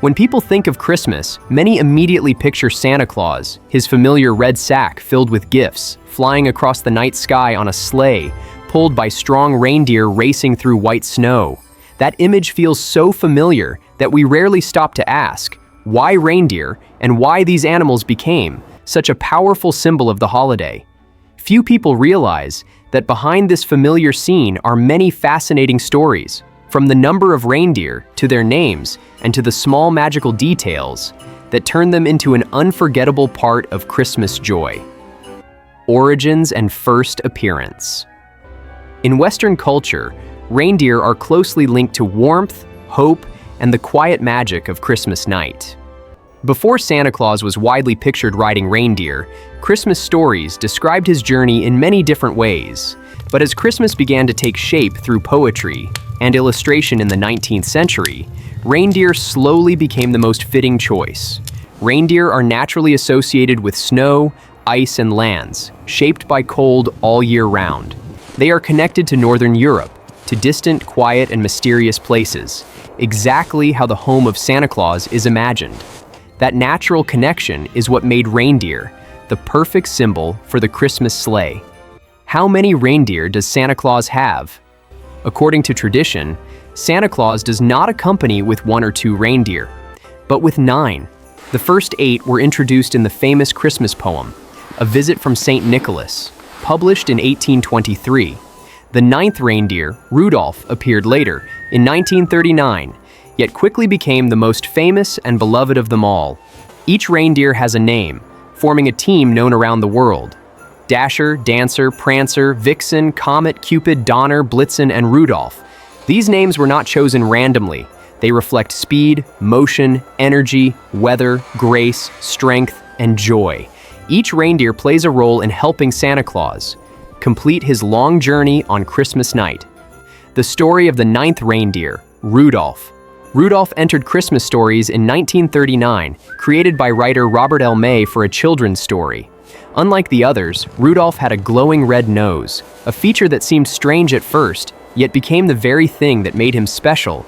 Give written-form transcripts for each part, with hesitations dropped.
When people think of Christmas, many immediately picture Santa Claus, his familiar red sack filled with gifts, flying across the night sky on a sleigh, pulled by strong reindeer racing through white snow. That image feels so familiar that we rarely stop to ask why reindeer and why these animals became such a powerful symbol of the holiday. Few people realize that behind this familiar scene are many fascinating stories, from the number of reindeer to their names and to the small magical details that turn them into an unforgettable part of Christmas joy. Origins and first appearance. In Western culture, reindeer are closely linked to warmth, hope, and the quiet magic of Christmas night. Before Santa Claus was widely pictured riding reindeer, Christmas stories described his journey in many different ways. But as Christmas began to take shape through poetry and illustration in the 19th century, reindeer slowly became the most fitting choice. Reindeer are naturally associated with snow, ice, and lands, shaped by cold all year round. They are connected to Northern Europe, to distant, quiet, and mysterious places, exactly how the home of Santa Claus is imagined. That natural connection is what made reindeer the perfect symbol for the Christmas sleigh. How many reindeer does Santa Claus have? According to tradition, Santa Claus does not accompany with 1 or 2 reindeer, but with 9. The first 8 were introduced in the famous Christmas poem, A Visit from St. Nicholas, published in 1823. The 9th reindeer, Rudolph, appeared later, in 1939, yet quickly became the most famous and beloved of them all. Each reindeer has a name, forming a team known around the world. Dasher, Dancer, Prancer, Vixen, Comet, Cupid, Donner, Blitzen, and Rudolph. These names were not chosen randomly. They reflect speed, motion, energy, weather, grace, strength, and joy. Each reindeer plays a role in helping Santa Claus complete his long journey on Christmas night. The story of the 9th reindeer, Rudolph. Rudolph entered Christmas stories in 1939, created by writer Robert L. May for a children's story. Unlike the others, Rudolph had a glowing red nose, a feature that seemed strange at first, yet became the very thing that made him special.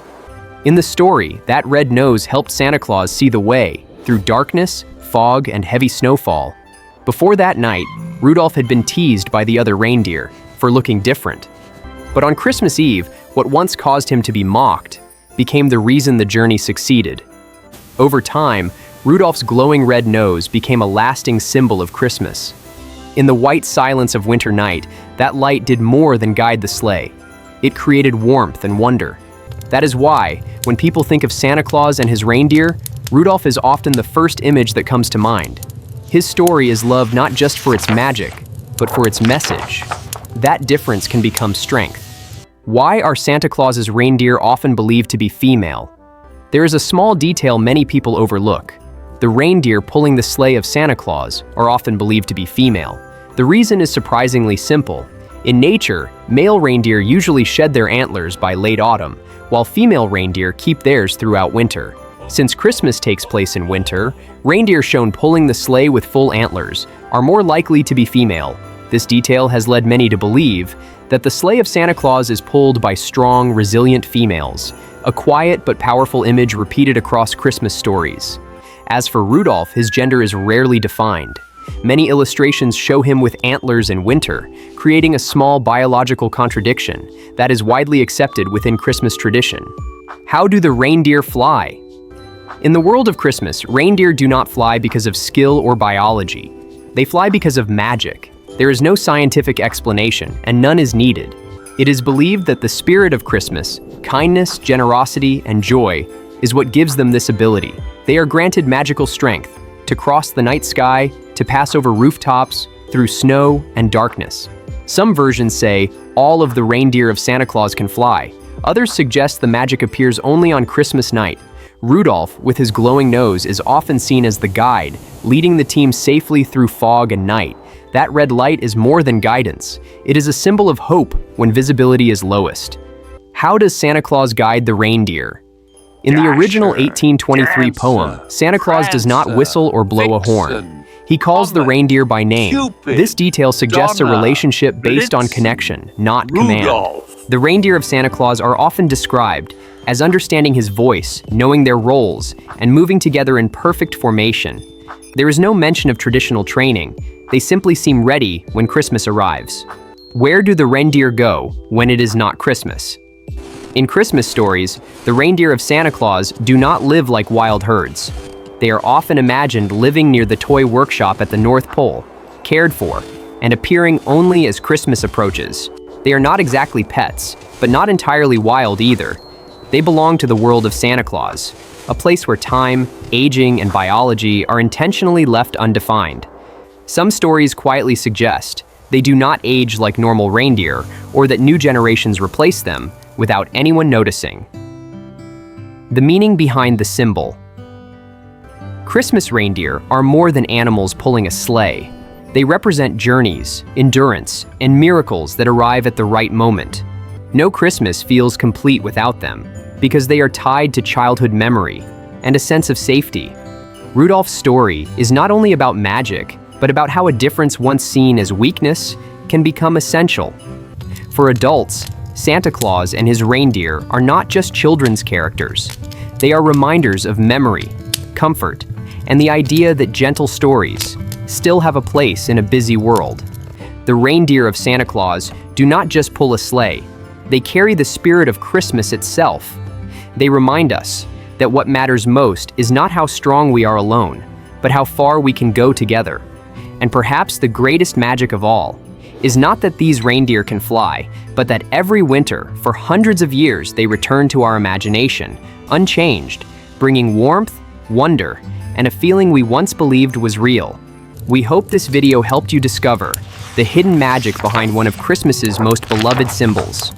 In the story, that red nose helped Santa Claus see the way through darkness, fog, and heavy snowfall. Before that night, Rudolph had been teased by the other reindeer for looking different. But on Christmas Eve, what once caused him to be mocked became the reason the journey succeeded. Over time, Rudolph's glowing red nose became a lasting symbol of Christmas. In the white silence of winter night, that light did more than guide the sleigh. It created warmth and wonder. That is why, when people think of Santa Claus and his reindeer, Rudolph is often the first image that comes to mind. His story is loved not just for its magic, but for its message. That difference can become strength. Why are Santa Claus's reindeer often believed to be female? There is a small detail many people overlook. The reindeer pulling the sleigh of Santa Claus are often believed to be female. The reason is surprisingly simple. In nature, male reindeer usually shed their antlers by late autumn, while female reindeer keep theirs throughout winter. Since Christmas takes place in winter, reindeer shown pulling the sleigh with full antlers are more likely to be female. This detail has led many to believe that the sleigh of Santa Claus is pulled by strong, resilient females, a quiet but powerful image repeated across Christmas stories. As for Rudolph, his gender is rarely defined. Many illustrations show him with antlers in winter, creating a small biological contradiction that is widely accepted within Christmas tradition. How do the reindeer fly? In the world of Christmas, reindeer do not fly because of skill or biology. They fly because of magic. There is no scientific explanation, and none is needed. It is believed that the spirit of Christmas, kindness, generosity, and joy, is what gives them this ability. They are granted magical strength to cross the night sky, to pass over rooftops, through snow and darkness. Some versions say all of the reindeer of Santa Claus can fly. Others suggest the magic appears only on Christmas night. Rudolph, with his glowing nose, is often seen as the guide, leading the team safely through fog and night. That red light is more than guidance. It is a symbol of hope when visibility is lowest. How does Santa Claus guide the reindeer? In the original 1823 poem, Santa Claus does not whistle or blow a horn. He calls the reindeer by name. This detail suggests a relationship based on connection, not command. The reindeer of Santa Claus are often described as understanding his voice, knowing their roles, and moving together in perfect formation. There is no mention of traditional training. They simply seem ready when Christmas arrives. Where do the reindeer go when it is not Christmas? In Christmas stories, the reindeer of Santa Claus do not live like wild herds. They are often imagined living near the toy workshop at the North Pole, cared for, and appearing only as Christmas approaches. They are not exactly pets, but not entirely wild either. They belong to the world of Santa Claus, a place where time, aging, and biology are intentionally left undefined. Some stories quietly suggest they do not age like normal reindeer, or that new generations replace them without anyone noticing. The meaning behind the symbol. Christmas reindeer are more than animals pulling a sleigh. They represent journeys, endurance, and miracles that arrive at the right moment. No Christmas feels complete without them, because they are tied to childhood memory and a sense of safety. Rudolph's story is not only about magic, but about how a difference once seen as weakness can become essential. For adults, Santa Claus and his reindeer are not just children's characters. They are reminders of memory, comfort, and the idea that gentle stories still have a place in a busy world. The reindeer of Santa Claus do not just pull a sleigh. They carry the spirit of Christmas itself. They remind us that what matters most is not how strong we are alone, but how far we can go together. And perhaps the greatest magic of all is not that these reindeer can fly, but that every winter, for hundreds of years, they return to our imagination, unchanged, bringing warmth, wonder, and a feeling we once believed was real. We hope this video helped you discover the hidden magic behind one of Christmas's most beloved symbols.